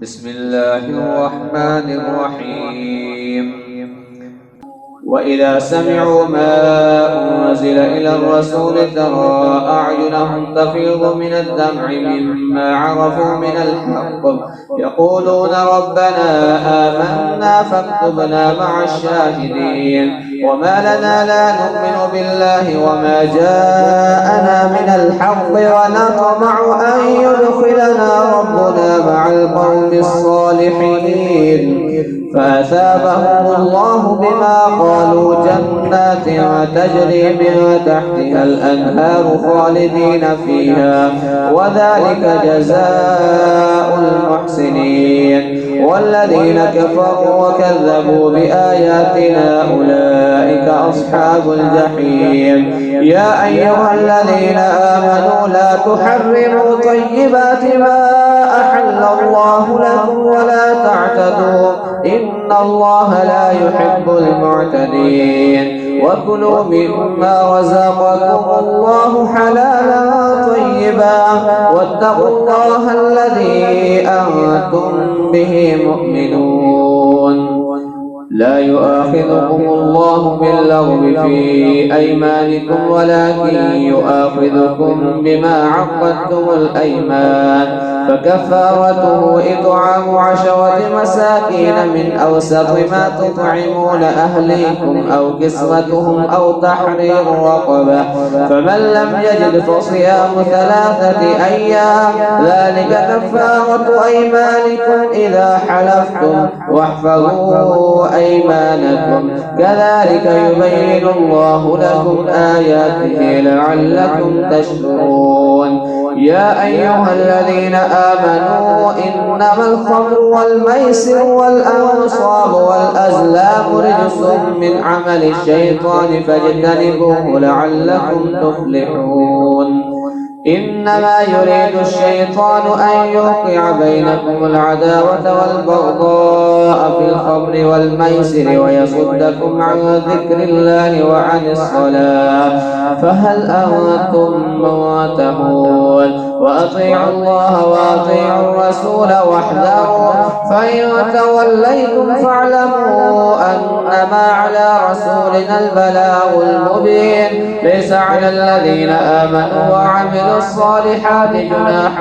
بسم الله الرحمن الرحيم. وإذا سمعوا ما أنزل إلى الرسول ترى أعينهم تفيض من الدمع مما عرفوا من الحق يقولون ربنا آمنا فاكتبنا مع الشاهدين. وما لنا لا نؤمن بالله وما جاءنا من الحق ونطمع أن يدخلنا ربنا مع القوم الصالحين فأثابهم الله بما قالوا جنات تجري من تحتها الأنهار خالدين فيها وذلك جزاء المحسنين. والذين كفروا وكذبوا بآياتنا أولئك أصحاب الجحيم. يا أيها الذين آمنوا لا تحرموا طيبات ما أحل الله لكم ولا تعتدوا إن الله لا يحب المعتدين. وكلوا مما رزقكم الله حلالا طيبا واتقوا الله الذي أنتم به مؤمنون. لا يؤاخذكم الله باللغو في أيمانكم ولكن يؤاخذكم بما عقدتم الأيمان فكفارته إطعام 10 مساكين من أوسط ما تطعمون أهليكم أو كسوتهم أو تحرير رقبة فمن لم يجد فصيام 3 أيام ذلك كفارة أيمانكم إذا حلفتم واحفظوا أيمانكم كذلك يبين الله لكم آياته لعلكم تشكرون. يا أيها الذين آمنوا إنما الخمر والميسر والأنصاب والأزلام رجس من عمل الشيطان فاجتنبوه لعلكم تفلحون. إنما يريد الشيطان أن يوقع بينكم العداوة والبغضاء في الخمر والميسر ويصدكم عن ذكر الله وعن الصلاة فهل أنتم منتهون. وأطيعوا الله وأطيعوا الرسول واحذروا فإن توليتم فاعلموا أنما على رسولنا البلاغ المبين. ليس على الذين آمنوا وعملوا الصالحات جناح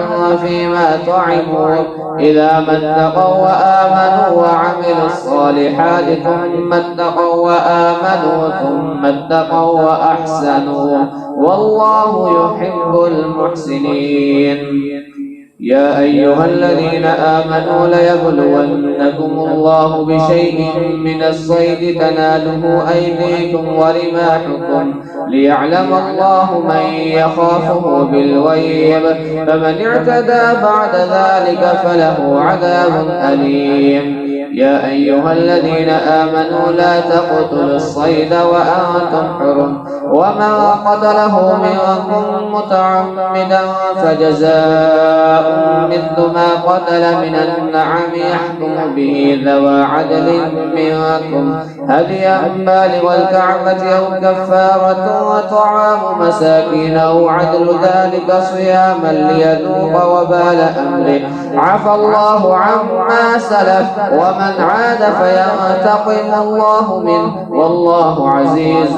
فيما طعموا إذا ما اتقوا وآمنوا وعملوا الصالحات ثم اتقوا وآمنوا ثم اتقوا وأحسنوا والله يحب المحسنين. يا أيها الذين آمنوا ليبلونكم الله بشيء من الصيد تناله أيديكم ورماحكم ليعلم الله من يخافه بالغيب فمن اعتدى بعد ذلك فله عذاب أليم. يا أيها الذين آمنوا لا تقتلوا الصيد وأنتم حرم ومن قتله منكم متعمدا فجزاء مثل ما قتل من النعم يحكم به ذوى عدل منكم هديا بالغ الكعبة أو كفارة وطعام مساكين أو عدل ذلك صياما ليذوق وبال أمره عفى الله عما سلف ومن عاد فينتقم الله منه والله عزيز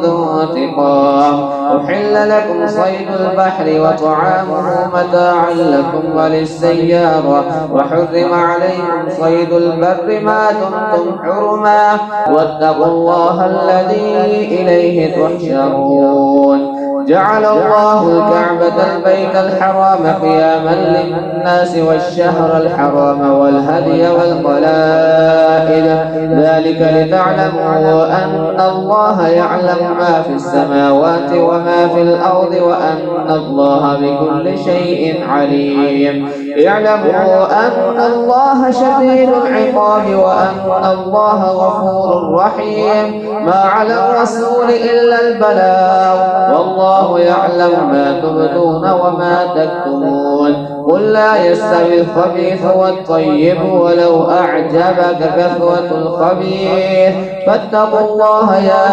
ذو انتقام. أحل لكم صيد البحر وطعامه متاعا لكم وللسيارة وحرم عليكم صيد البر ما دمتم حرما واتقوا الله الذي إليه تحشرون. جعل الله الكعبة البيت الحرام قياما للناس والشهر الحرام والهدي والقلائد ذلك لتعلموا أن الله يعلم ما في السماوات وما في الأرض وأن الله بكل شيء عليم. اعلموا أن الله شديد العقاب وأن الله غفور رحيم. ما على الرسول إلا البلاغ والله يعلم ما تبدون وما تكتمون. قل لا يستوي الخبيث والطيب ولو أعجبك كثرة الخبيث فاتقوا الله يا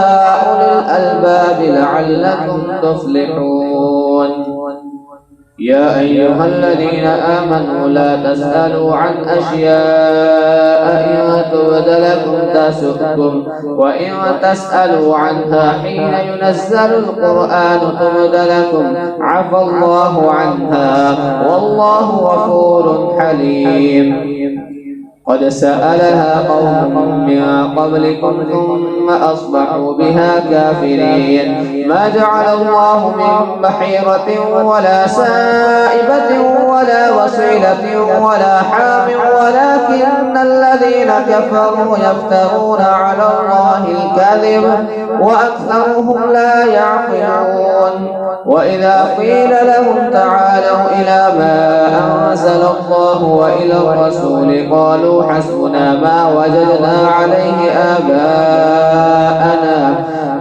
أولي الألباب لعلكم تفلحون. يا أيها الذين آمنوا لا تسألوا عن أشياء إن تبد لكم تسؤكم وإن تسألوا عنها حين ينزل القرآن تبد لكم عفى الله عنها والله غفور حليم. قد سألها قوم من قبلكم ثم أصبحوا بها كافرين. ما جعل الله من بحيرة ولا سائبة ولا وصيلة ولا حام ولكن الذين كفروا يفترون على الله الكذب وأكثرهم لا يعقلون. وإذا قيل لهم تعالوا إلى ما أنزل الله وإلى الرسول قالوا حسبنا ما وجدنا عليه آباءنا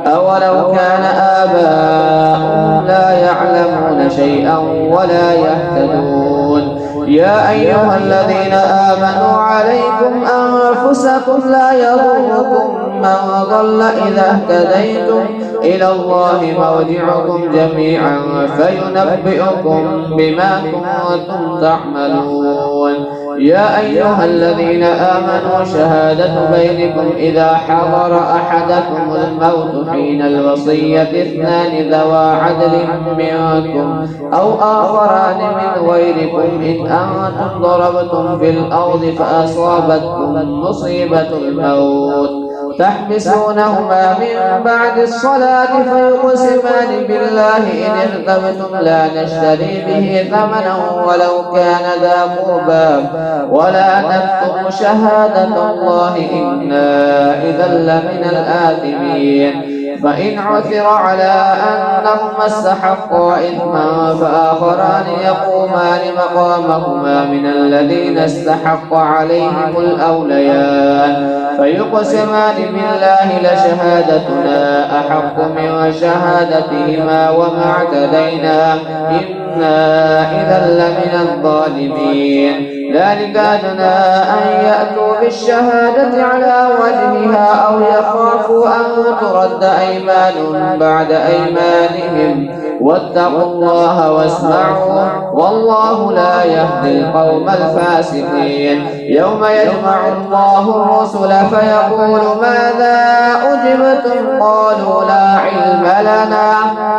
أولو كان آباؤهم لا يعلمون شيئا ولا يهتدون. يا أيها الذين آمنوا عليكم أنفسكم لا يضركم من ضل إذا اهتديتم إلى الله مرجعكم جميعا فينبئكم بما كنتم تعملون. يا أيها الذين آمنوا شهادة بينكم إذا حضر أحدكم الموت حين الوصية اثنان ذوى عدل منكم أو آخران من غيركم إن أنتم ضربتم في الأرض فأصابتكم مصيبة الموت تحبسونهما من بعد الصلاة فيقسمان بالله إن ارتبتم لا نشتري به ثمنا ولو كان ذا قربى ولا نكتم شهادة الله إنا إذا لمن الآثمين. فإن عثر على أنهما استحقا إثما فآخران يقومان مقامهما من الذين استحق عليهم الأوليان فيقسمان بالله لشهادتنا أحق من شهادتهما وما اعتدينا إنا إذا لمن الظالمين. ذلك أدنى أن يأتوا بالشهادة على وجهها أو يخافوا أن ترد أيمان بعد أيمانهم واتقوا الله واسمعوا والله لا يهدي القوم الفاسقين. يوم يجمع الله الرسل فيقول ماذا أجبتم قالوا لا علم لنا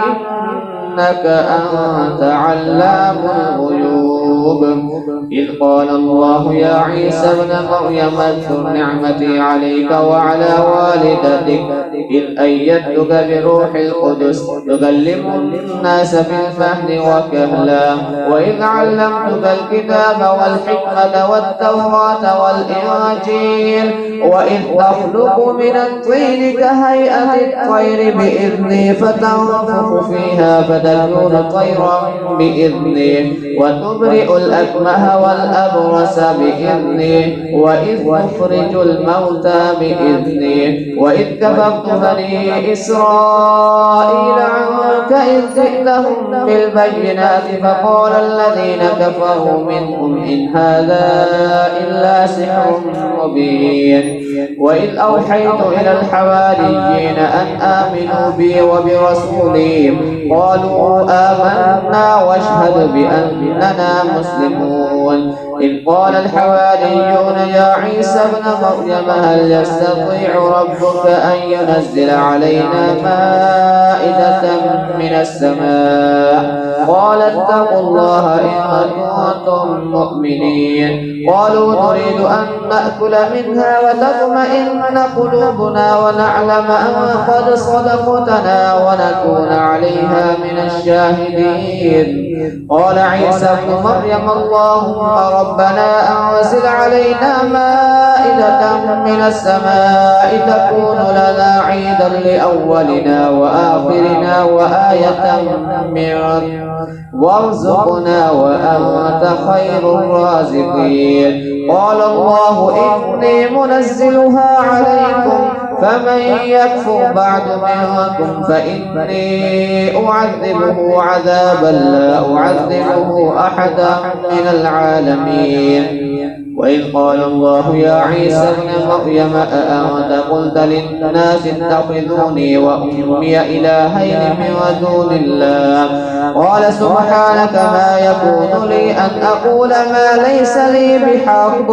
إنك أنت علام الغيوب. إذ قال الله يا عيسى ابن مريم اذكر نعمتي عليك وعلى والدتك إذ أيدتك بروح القدس تكلم الناس في المهد وكهلا وإذ علمتك الكتاب والحكمة والتوراة والإنجيل وإذ تخلق من الطين كهيئة الطير بإذني فتنفخ فيها فتكون طيرا بإذني وتبرئ الأكمه والأبرص بإذني وإذ تخرج الموتى بإذني وإذ كفرت بني إسرائيل عنك إذ جئتهم بالبينات فقال الذين كفروا منهم إن هذا إلا سحر مبين. وإذ أوحيت إلى الحواريين أن آمنوا بي وبرسولي قالوا آمنا واشهد بأننا مسلمون. إذ قال الحواريون يا عيسى ابن مريم هل يستطيع ربك أن ينزل علينا مائدة من السماء قال اتقوا الله إن كنتم مؤمنين. قالوا نريد أن نأكل منها وتطمئن قلوبنا ونعلم أن قد صدقتنا ونكون عليها من الشاهدين. قال عيسى ابن مريم اللهم ربنا أنزل علينا مائدة من السماء تكون لنا عيدا لأولنا وآخرنا وآية منك وارزقنا وأنت خير الرازقين. قال الله إني منزلها عليكم فمن يكفر بعد منكم فإني أعذبه عذابا لا أعذبه أحدا من العالمين. وإذ قال الله يا عيسى ابن مريم أأنت قلت للناس اتخذوني وأمي إلهين من دون الله قال سبحانك ما يكون لي أن أقول ما ليس لي بحق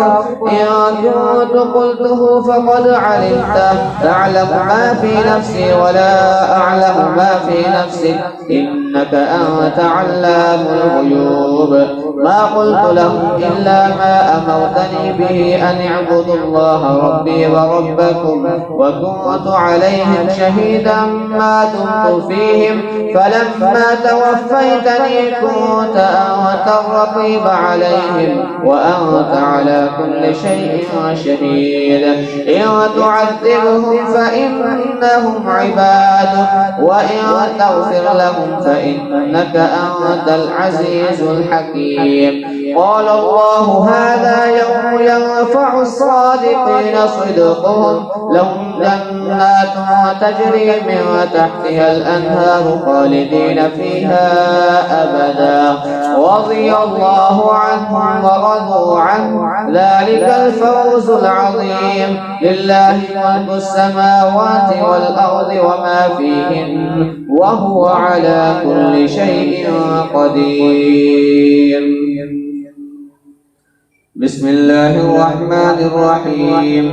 إن كنت قلته فقد علمته تعلم ما في نفسي ولا أعلم ما في نفسك إنك أنت علام الغيوب ما قلت لهم إلا ما أمرتني به أن اعبدوا الله ربي وربكم وكنت عليهم شهيدا ما دمت فيهم فلما توفيتني كنت أنت الرقيب عليهم وأنت على كل شيء شهيد إن تعذبهم فإنهم عبادك وإن تغفر لهم فإنك أنت العزيز الحكيم قال الله هذا يوم ينفع الصادقين صدقهم لهم جنات تجري من تحتها الأنهار خالدين فيها أبدا رضي الله عنهم ورضوا عنه ذلك الفوز العظيم لله ملك السماوات والأرض وما فيهن وهو على كل شيء قدير بسم الله الرحمن الرحيم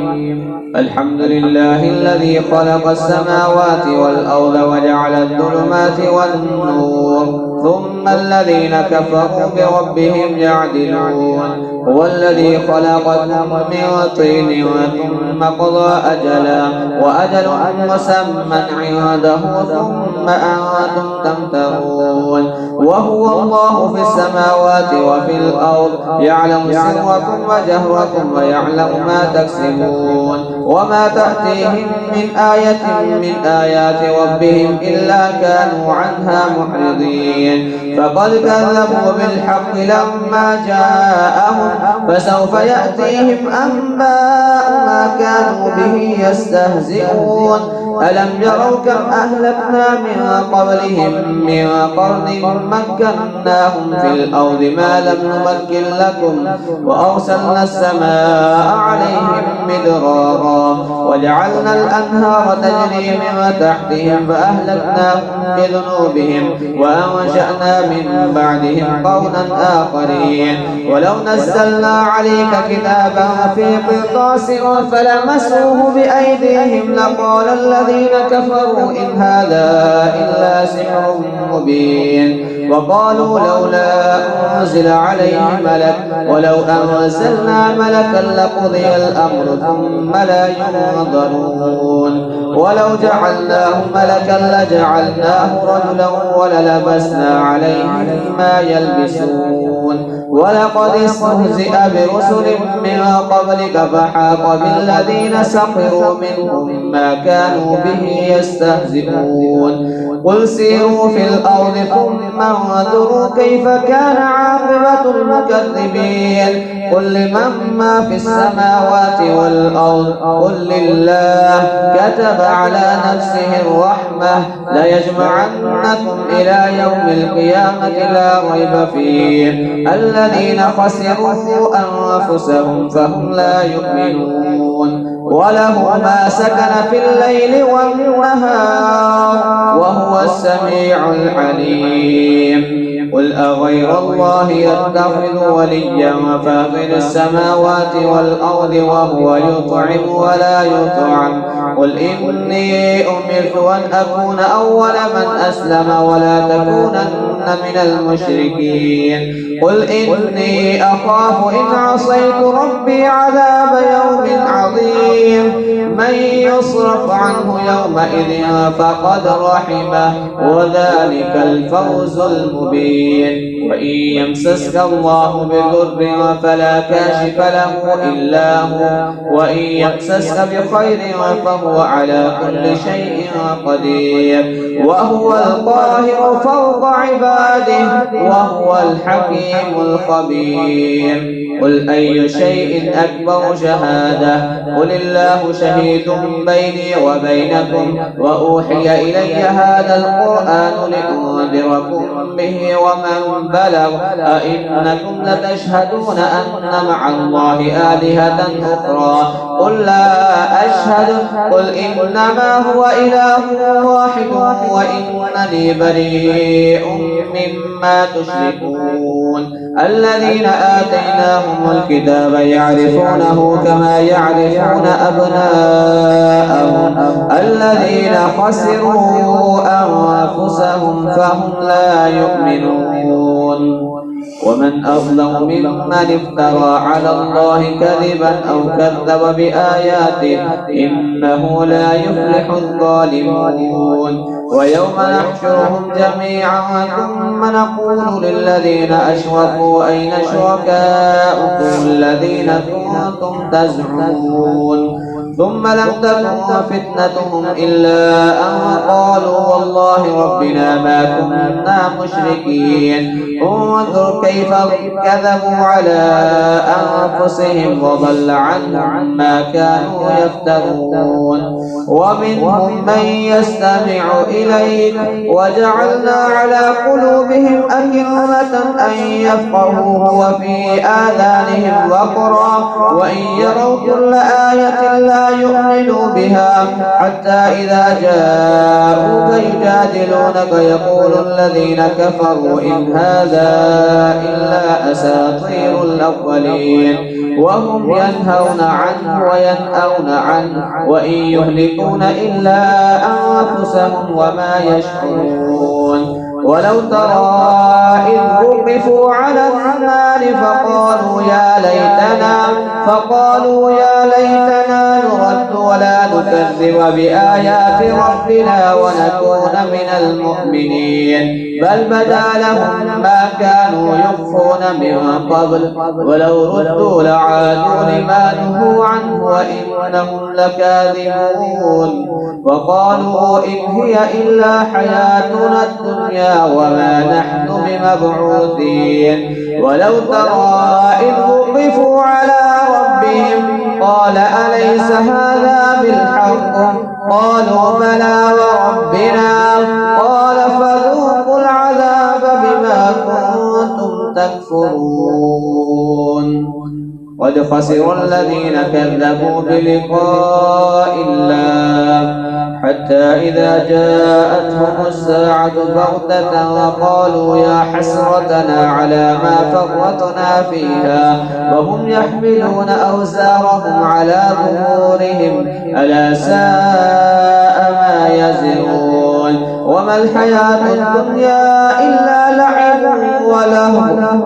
الحمد لله الذي خلق السماوات والأرض وجعل الظلمات والنور ثم الذين كفروا بربهم يعدلون هو الذي خلقكم من طين ثم قضى أجلا وأجل مسمى عنده ثم أنتم تمترون وهو الله في السماوات وفي الأرض يعلم سركم وجهركم ويعلم ما تكسبون وما تأتيهم من آية من آيات ربهم إلا كانوا عنها محرضين فقد كذبوا بالحق لما جاءهم فسوف يأتيهم أنباء ما كانوا به يستهزئون ألم يروا كم أهلكنا من قبلهم من قرن مكناهم في الأرض ما لم نمكن لكم وأرسلنا السماء عليهم مدرارا وجعلنا الأنهار تجري من تحتهم فأهلكناهم بذنوبهم وأنشأنا من بعدهم قرنا آخرين ولو نزلنا عليك كتابا في قرطاس فلمسوه بأيديهم لقال الذين كفروا إن هذا إلا سحر مبين وقالوا لولا أنزل عليه ملك ولو أنزلنا ملكا لقضي الأمر ثم لا ينظرون ولو جعلناه ملكا لجعلناه رجلا وللبسنا عليهم ما يلبسون ولقد استهزئ برسل من قبلك فحاق بالذين سخروا منهم ما كانوا به يستهزئون قل سيروا في الأرض ثم انظروا كيف كان عاقبة المكذبين قل لمن ما في السماوات والأرض قل لله كتب على نفسه الرحمة ليجمعنكم إلى يوم القيامة لا ريب فيه الذين خسروا أنفسهم فهم لا يؤمنون وله ما سكن في الليل والنهار وهو السميع العليم قل أغير الله يتخذ وليا فاطر السماوات والأرض وهو يطعم ولا يطعم قل إني أمرت أن أكون أول من أسلم ولا تكونن من المشركين قل إني أخاف إن عصيت ربي عذاب يوم عظيم من يصرف عنه يومئذ فقد رحمه وذلك الفوز المبين وإن يمسسك الله بضر فلا كاشف له إلا هو وإن يمسسك بخير فهو على كل شيء قدير وهو القاهر فوق عباده وهو الحكيم الخبير قل أي شيء أكبر شهادة قل الله شهيد بيني وبينكم وأوحي إلي هذا القرآن لأنذركم به ومن بلغ أئنكم لتشهدون أن مع الله آلهة أخرى قل لا أشهد قل إنما هو إله واحد وإنني بريء مما تشركون الذين آتيناهم الكتاب يعرفونه كما يعرفون أبناءهم الذين خسروا أنفسهم فهم لا يؤمنون ومن أظلم ممن افترى على الله كذبا أو كذب بآياته إنه لا يفلح الظالمون ويوم نحشرهم جميعا ثم نقول للذين أشركوا أين شركاؤكم الذين كنتم تزعمون ثم لم تكن فتنتهم إلا أن قالوا والله ربنا ما كنا مشركين انظر كيف كذبوا على أنفسهم وضل عنهم ما كانوا يفترون ومنهم من يستمع إليك وجعلنا على قلوبهم أكنة أن يفقهوه وفي آذانهم وقرا وإن يروا كل آية لا يؤمنوا بها حتى إذا جاءوك يجادلونك يقول الذين كفروا إن هذا إلا أساطير الأولين وهم ينهون عنه وينأون عنه وإن يهلكون إلا أنفسهم وما يشعرون ولو ترى إذ وقفوا على النار فقالوا يا ليتنا نرد ولا نكذب بآيات ربنا ونكون من المؤمنين بل بدا لهم ما كانوا يخفون من قبل ولو ردوا لعادوا لما نهوا عنه وإنهم لكاذبون وقالوا إن هي إلا حياتنا الدنيا وما نحن بمبعوثين ولو ترى إذ وقفوا على ربهم قال أليس هذا بالحق قالوا بلى وربنا قال فذوقوا العذاب بما كنتم تكفرون قد خسر الذين كذبوا بلقاء الله حتى إذا جاءتهم الساعة بغتة وقالوا يا حسرتنا على ما فرطنا فيها وهم يحملون أوزارهم على ظهورهم ألا ساء ما يزرون وما الحياة الدنيا إلا لعب ولهو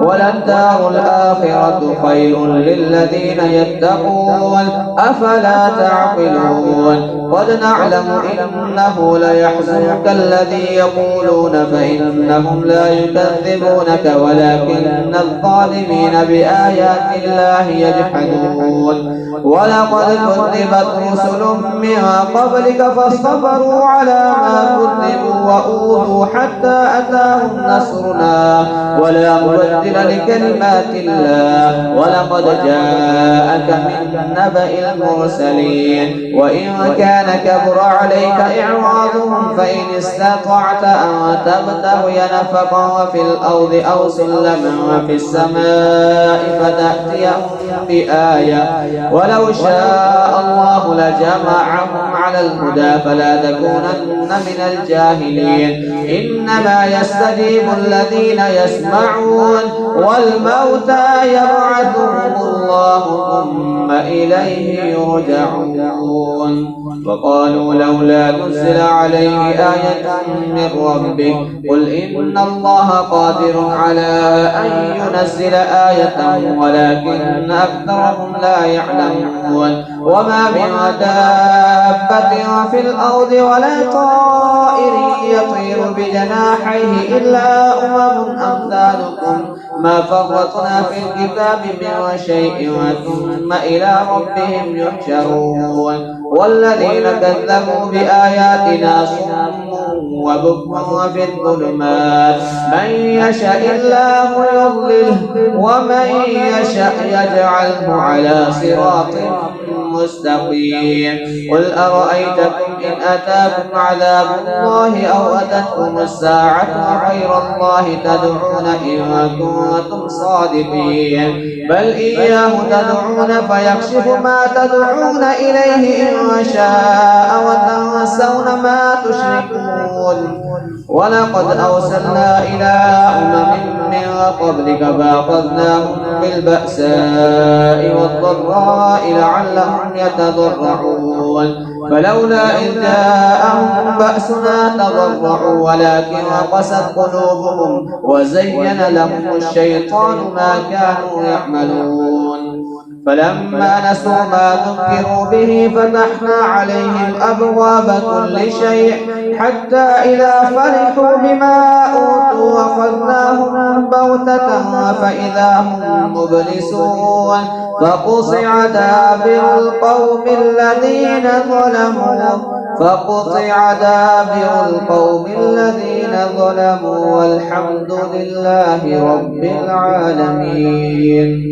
وللدار الآخرة خير للذين يتقون أفلا تعقلون قد نعلم إنه ليحزنك الذي يقولون فإنهم لا يكذبونك ولكن الظالمين بآيات الله يجحدون ولقد كذبت رسل من قبلك فاصطبروا على ما كذبوا وأوذوا حتى أتاهم نصرنا ولا مبدل لكلمات الله ولقد جاءك من نبأ المرسلين وإن كان كبر عليك إعراضهم فإن استطعت أن تبتغي نفقا في الأرض أو سلما في السماء فتأتيهم بآية ولو شاء الله لجمعهم على الهدى فلا تكونن من الجاهلين إنما يستجيب الذين يسمعون والموتى يبعثهم الله ثم إليه يرجعون وقالوا لولا نزل عليه آية من ربه قل إن الله قادر على أن ينزل آية ولكن أكثرهم لا يعلمون وما من دابة في الأرض ولا طائر يطير بجناحيه إلا أمم أمثالكم ما فرطنا في الكتاب من شيء ثم إلى ربهم يحشرون والذين كذبوا بآياتنا صم وبكم في الظلمات من يشاء الله يضلله ومن يشاء يجعله على صراط مستقيم قل أرأيتكم إن أتاكم عذاب الله أو أتتكم الساعة غير الله تدعون إن كنتم صادقين بل إياه تدعون فيكشف ما تدعون إليه إن شاء وتنسون ما تشركون ولقد أرسلنا إلى من قبلك فأخذناهم بالبأساء والضراء لعلهم يتضرعون فلولا إذ جاءهم بأسنا تضرعوا ولكن قست قلوبهم وزين لهم الشيطان ما كانوا يعملون فلما نسوا ما ذكروا به فتحنا عليهم أبواب كل شيء حتى إذا فرحوا بما أوتوا أخذناهم بغتة فإذا هم مبلسون فقطع دابر القوم الذين ظلموا والحمد لله رب العالمين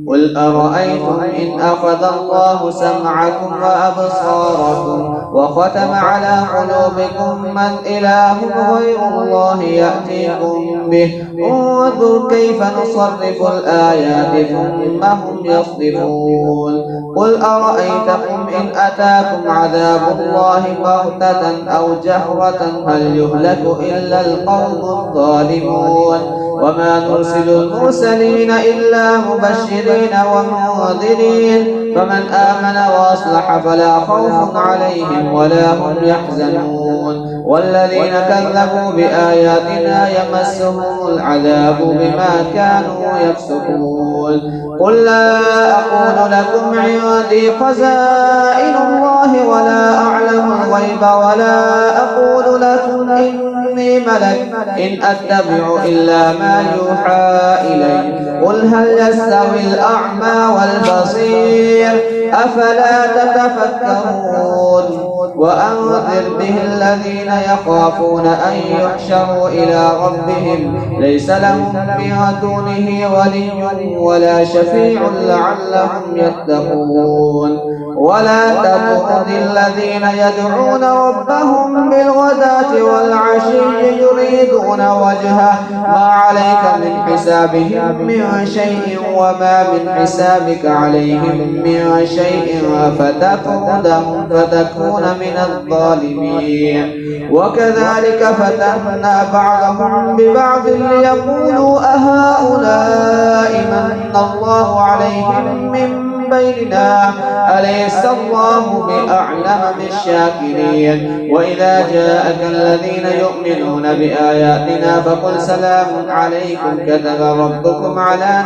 قل أرأيتم إن أخذ الله سمعكم وأبصاركم وختم على قلوبكم من إله غير الله يأتيكم به انظر كيف نصرف الآيات ثم هم يصدفون قل أرأيتكم إن أتاكم عذاب الله بغتة أو جهرة هل يهلك إلا القوم الظالمون وما نرسل المرسلين إلا مبشرين ومنذرين فمن آمن وأصلح فلا خوف عليهم ولا هم يحزنون والذين كذبوا بآياتنا يمسهم العذاب بما كانوا يفسقون قل لا أقول لكم عندي خزائن الله ولا أعلم الغيب ولا أقول لكم إني ملك إن أتبع إلا ما يوحى إلي قل هل يستوي الأعمى والبصير أفلا تتفكرون وأنذر به الذين يخافون أن يحشروا إلى ربهم ليس لهم من دونه ولي ولا شفيع لعلهم يتقون ولا تطرد الذين يدعون ربهم بالغداة والعشي يريدون وجهه ما عليك من حسابهم من شيء وما من حسابك عليهم من شيء فتطردهم فتكون من الظالمين وكذلك فتنا بعضهم ببعض ليقولوا أهؤلاء من الله عليهم من بيننا أليس الله بأعلم بالشاكرين وإذا جاءك الذين يؤمنون بآياتنا فقل سلام عليكم كتب ربكم على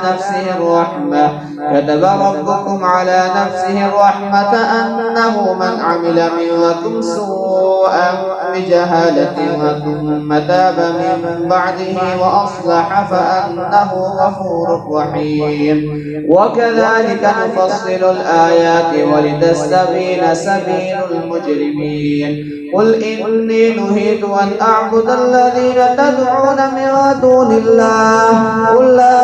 نفسه الرحمة أنه من عمل منكم سوءا بجهالة ثم تاب من بعده وأصلح فأنه غفور رحيم وكذلك نفصل الآيات ولتستبين سبيل المجرمين قل إني نهيت أن أعبد الذين تدعون من دون الله قل لا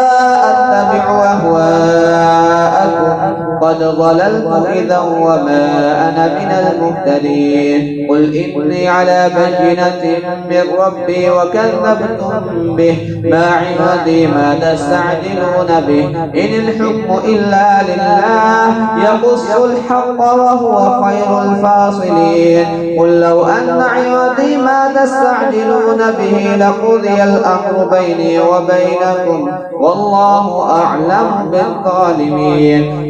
أتبع أهواءكم قد ضللت إذا وما أنا من المهتدين قل إني على بينة من ربي وكذبتم به ما عندي ما تستعجلون به إن الحكم إلا لله يقص الحق وهو خير الفاصلين قل لو أن عندي ما تستعجلون به لقضي الأمر بيني وبينكم والله أعلم بالظالمين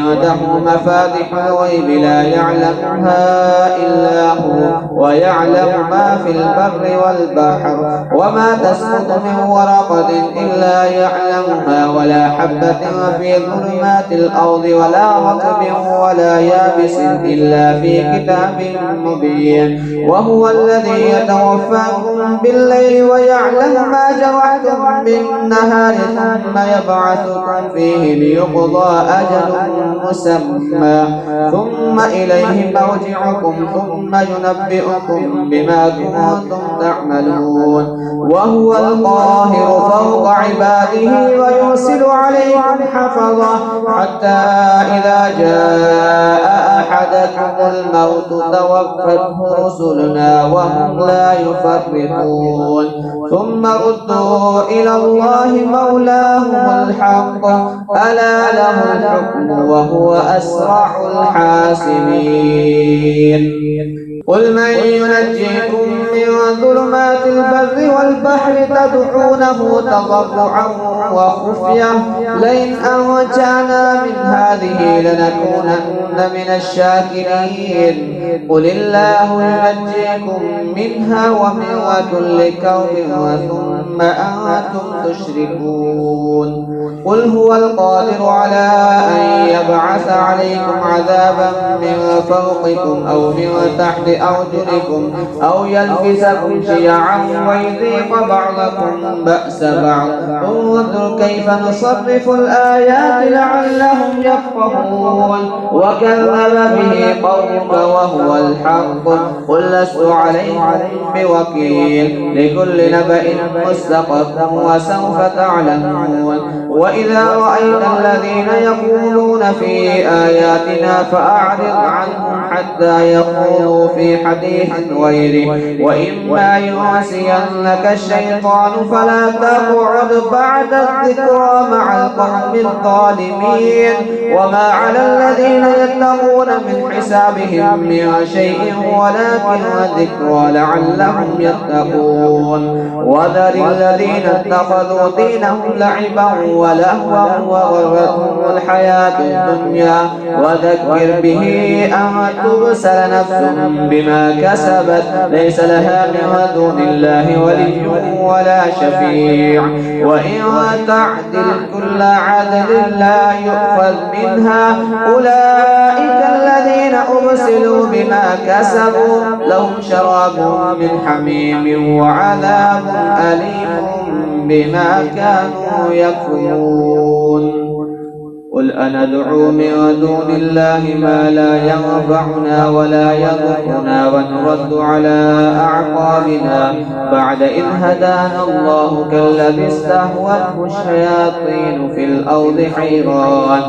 وعنده مفاتح الغيب لا يعلمها إلا هو ويعلم ما في البر والبحر وما تسقط من ورقة إلا يعلمها ولا حبة في ظلمات الأرض ولا رطب ولا يابس إلا في كتاب مبين وهو الذي يتوفاكم بالليل ويعلم ما جرحتم بالنهار ثم يبعثكم فيه ليقضى أجل مسمى ثم إليه مرجعكم ثم ينبئكم بما كنتم تعملون وهو القاهر فوق عباده ويرسل عليكم حفظة حتى إذا جاء أحدكم الموت توفته رسلنا وهم لا يفرطون ثم ردوا إلى الله مولاهم الحق ألا له الحكم وهو أسرع الحاسبين قل من ينجيكم من ظلمات البر والبحر تدعونه تضرعا وخفية لئن أنجانا من هذه لنكونن من الشاكرين قل الله ينجيكم منها ومن كل كرب ثم أنتم تشركون قل هو القادر على أن يبعث عليكم عذابا من فوقكم أو من تحت أرجلكم أو يلبسكم شيعا ويذيق بعضكم بأس بعض انظر كيف نصرف الآيات لعلهم يفقهون وكذب به قومك وهو الحق قل لست عليكم بوكيل لكل نبأ مستقر وسوف تعلمون وإذا رأيت الذين يقولون في آياتنا فأعرض عنهم حتى يقولوا في حديث غيره وإما ينسينك الشيطان فلا تقعد بعد الذكرى مع القوم الظالمين وما على الذين يتقون من حسابهم من شيء ولكن ذكرى لعلهم يتقون وذر الذين اتخذوا دينهم لعبا ولهوا وغرتهم الحياة الدنيا وذكر به أن تبسل نفس بما كسبت ليس لها من دون الله ولي ولا شفيع وإن تعدل كل عدل لا يؤخذ منها أولئك الذين أبسلوا بما كسبوا لهم شراب من حميم وعذاب أليم بما كانوا يكفرون قل أندعو من دون الله ما لا ينفعنا ولا يضرنا ونرد على أعقابنا بعد إذ هدانا الله كالذي استهوته الشياطين في الأرض حيران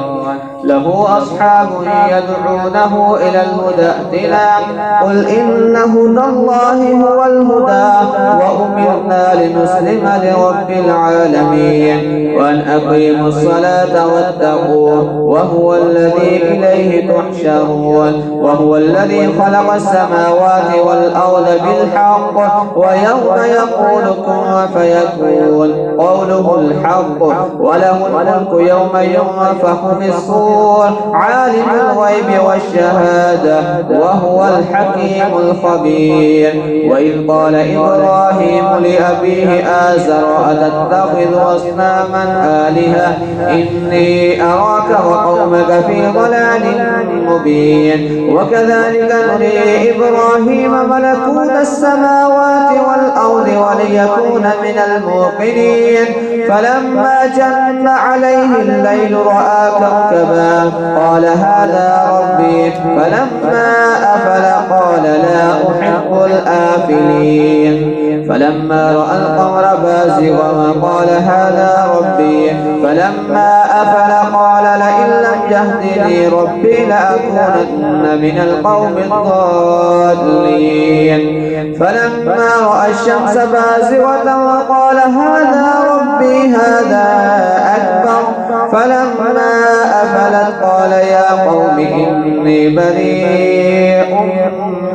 له أصحاب يدعونه إلى الهدى ائتنا قل إن هدى الله هو الهدى وأمرنا لنسلم لرب العالمين وأن أقيموا الصلاة واتقوه وهو الذي إليه تحشرون وهو الذي خلق السماوات والأرض بالحق ويوم يقول كن فيكون قوله الحق وله الملك يوم ينفخ في الصور عالم الغيب والشهادة وهو الحكيم الخبير وإذ قال إبراهيم لأبيه آزر أتتخذ أصناما آلهة إني أراك وقومك في ضلال مبين وكذلك نري إبراهيم ملكوت السماوات والأرض وليكون من الموقنين فلما جن عليه الليل رأى كوكبا قال هذا ربي فلما أفل قال لا أحب الآفلين فلما رأى القمر بازغا قال هذا ربي فلما أفل قال لئن لم يهدني ربي لأكونن من القوم الضالين فلما رأى الشمس بازغة قال هذا ربي هذا أكبر فلما أفلت قال يا قوم إني بريء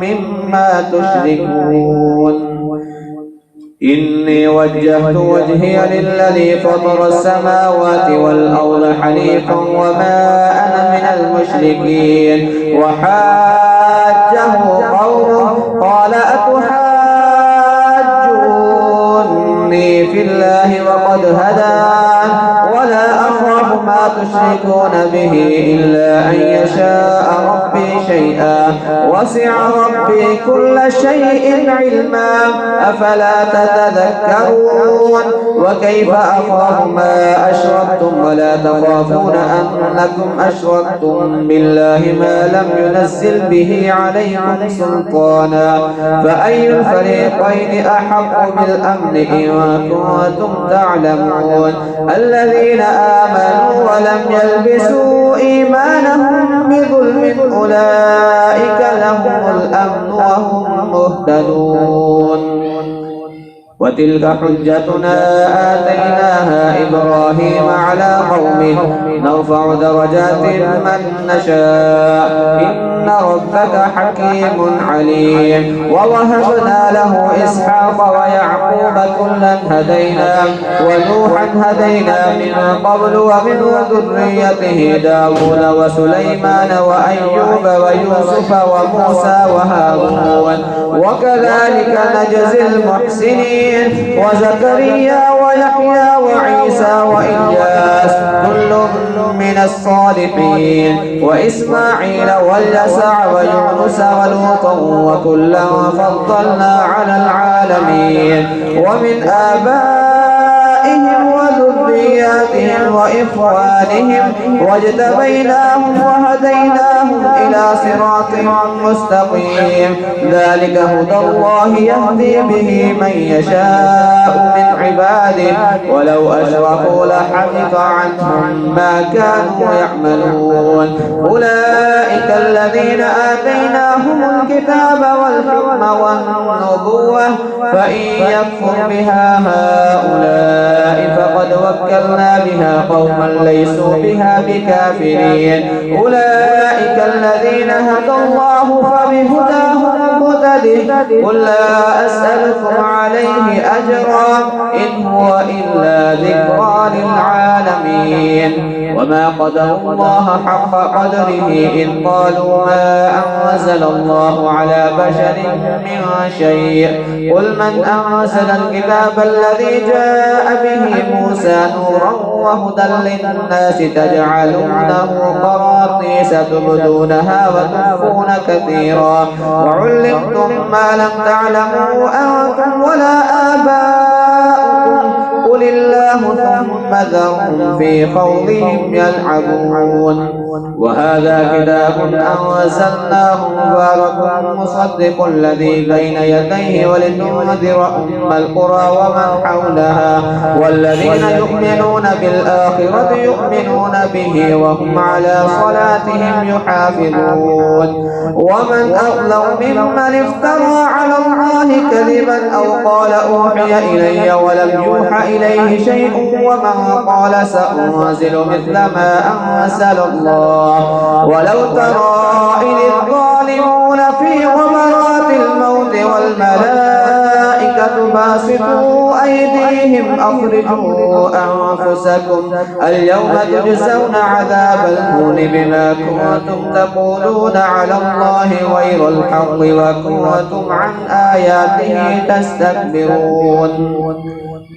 مما تشركون إني وجهت وجهي للذي فطر السماوات والأرض حنيفا وما أنا من المشركين. وحاجه قومه قال أتحاجوني في الله وقد هدان ولا أخاف ما تشركون به إلا أن يشاء ربي شيئا وسع ربي كل شيء علما أفلا تتذكرون. وكيف أخاف ما أشركتم ولا تخافون أنكم أشركتم بالله ما لم ينزل به عليكم سلطانا فأي الفريقين أحق بالأمن إن كنتم تعلمون. الذين آمنوا ولم يلبسوا إيمانهم بظلم أولئك لهم الأمن وهم مهتدون. وتلك حجتنا آتيناها إبراهيم على قومه نرفع درجات من نشاء إن ربك حكيم عليم. ووهبنا له إسحاق ويعقوب كلا هدينا ونوحا هدينا من قبل ومن ذريته داود وسليمان وأيوب ويوسف وموسى وهارون وكذلك نجزي المحسنين. وزكريا ويحيى وعيسى وإلياس كل من الصالحين وإسماعيل واليسع ويونس ولوطا وكلا فضلنا على العالمين. ومن آبائهم وذرياتهم وإخوانهم واجتبيناهم وهديناهم إلى صراط مستقيم. ذلك هدى الله يهدي به من يشاء من عباده ولو أشركوا لحبط عنهم ما كانوا يعملون. أولئك الذين آتيناهم الكتاب والحكم والنبوة فإن يكفر بها هؤلاء فقد وكلنا بها قوما ليسوا بها بكافرين. أولئك الذين هدى الله فبهداه مقتده. قل لا أسألكم عليه أجرا إن هو إلا ذكرى للعالمين. وما قدروا الله حق قدره إذ قالوا ما أنزل الله على بشر من شيء. قل من أنزل الكتاب الذي جاء به موسى نورا وهدى للناس تجعلونه قراطيس تبدونها وتخفون كثيرا وعلمتم ما لم تعلموا أنتم ولا آباؤكم قل الله ثم ذرهم في خوضهم يلعبون. وهذا كتاب أنزلناه مبارك مصدق الذي بين يديه ولتنذر أم القرى ومن حولها والذين يؤمنون بالآخرة يؤمنون به وهم على صلاتهم يحافظون. ومن أظلم ممن افترى على الله كذبا أو قال أوحي إلي ولم يوحى إليه شيء ومن قال سأنزل مثل ما أنزل الله. ولو ترى إذ الظالمون في غمرات الموت والملائكة باسطوا أيديهم أخرجوا أنفسكم اليوم تجزون عذاب الهون بما كنتم تقولون على الله غير الحق وكنتم عن آياته تستكبرون.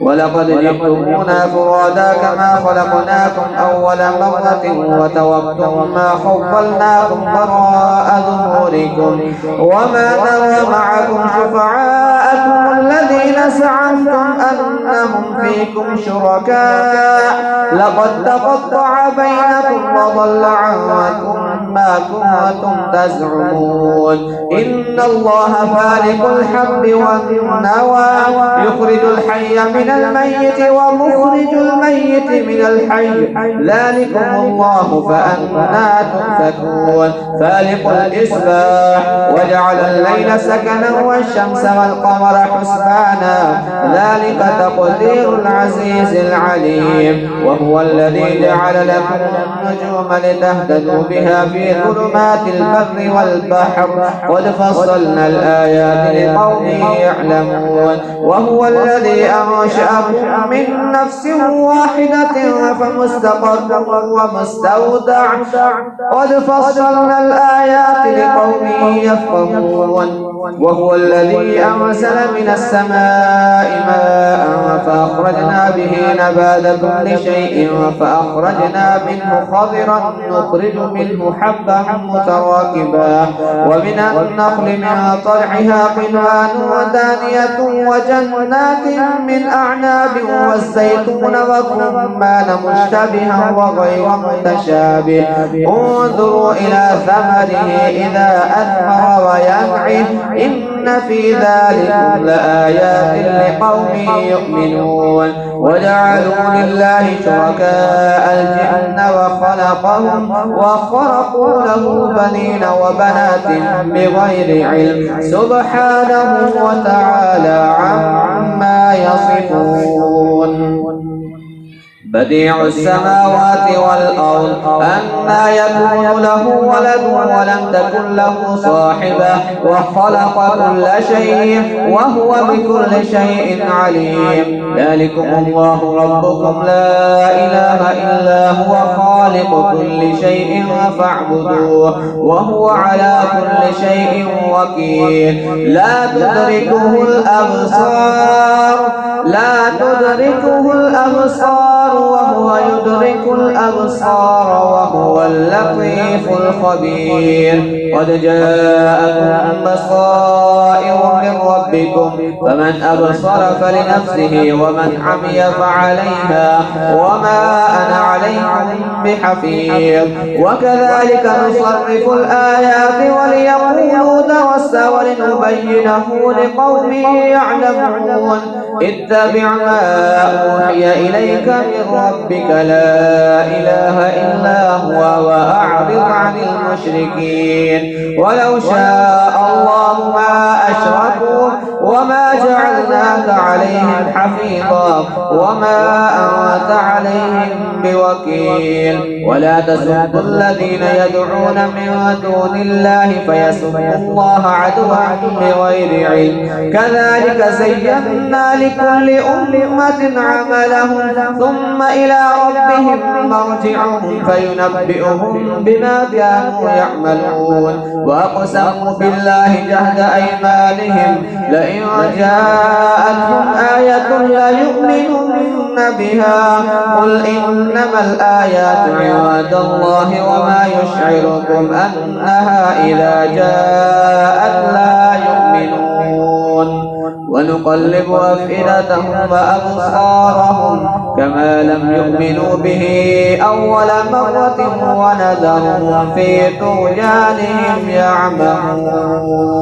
ولقد جئتمونا فرادا كما خلقناكم أول مرة وتركتم ما خولناكم وراء ظهوركم وما نرى معكم شفعاءكم الذين زعمتم أنهم فيكم شركاء لقد تقطع بينكم وضل عنكم ما كنتم تزعمون. إن الله فالق الحب والنوى يخرج الحي من الميت ومخرج الميت من الحي ذلكم الله فأنا تؤفكون. فالق الإصباح وجعل الليل سكنا والشمس والقمر حسبانا ذلك تقدير العزيز العليم. وهو الذي جعل لكم النجوم لتهتدوا بها في في ظلمات البر والبحر قد فصلنا الآيات لقوم يعلمون وهو الذي أنشأكم من نفس واحدة فمستقر ومستودع قد فصلنا الآيات لقوم يفقهون وهو الذي أرسل من السماء ماء فأخرجنا به نبات كل شيء فأخرجنا منه خضرا نخرج منه حبا متراكبا ومن النخل من طلعها قنوان ودانية وجنات من أعناب والزيتون والرمان مشتبها وغير متشابه انظروا إلى ثمره إذا أثمر وينعه إن في ذلك لآيات لقوم يؤمنون وجعلوا لله شركاء الجن وخلقهم وخرقوا له بنين وبنات بغير علم سبحانه وتعالى عما يصفون بديع السماوات والأرض أنى يكون له ولد ولم تكن له صاحبة وخلق كل شيء وهو بكل شيء عليم ذلكم الله ربكم لا إله إلا هو خالق كل شيء فاعبدوه وهو على كل شيء وكيل لا تدركه الأبصار وهو يدرك الأبصار وهو اللطيف الخبير قد جاءكم بصائر من ربكم فمن أبصر فلنفسه ومن عمي فعليها وما أنا عليكم بحفيظ وكذلك نصرف الآيات وليقولوا درست ولنبينه لقوم يعلمون اتبع ما أوحي إليك من ربك لا إله إلا هو وأعرض عن المشركين ولو شاء الله ما أشركوا وما جعلناك عليهم حفيظا وما أنت عليهم بوكيل ولا تسبوا الذين يدعون من دون الله فيسبوا الله عدوا بغير علم كذلك زينا لكل أمة عملهم ثم إلى ربهم مرجعهم فينبئهم بما كانوا يعملون وأقسموا بالله جهد أيمانهم لئن جاءتهم آية ليؤمنن بها قل إنما الآيات عند الله وما يشعركم أنها إذا جاءت لا يؤمنون ونقلب أفئدتهم وأبصارهم كما لم يؤمنوا به أول مرة ونذرهم في طغيانهم يعمهون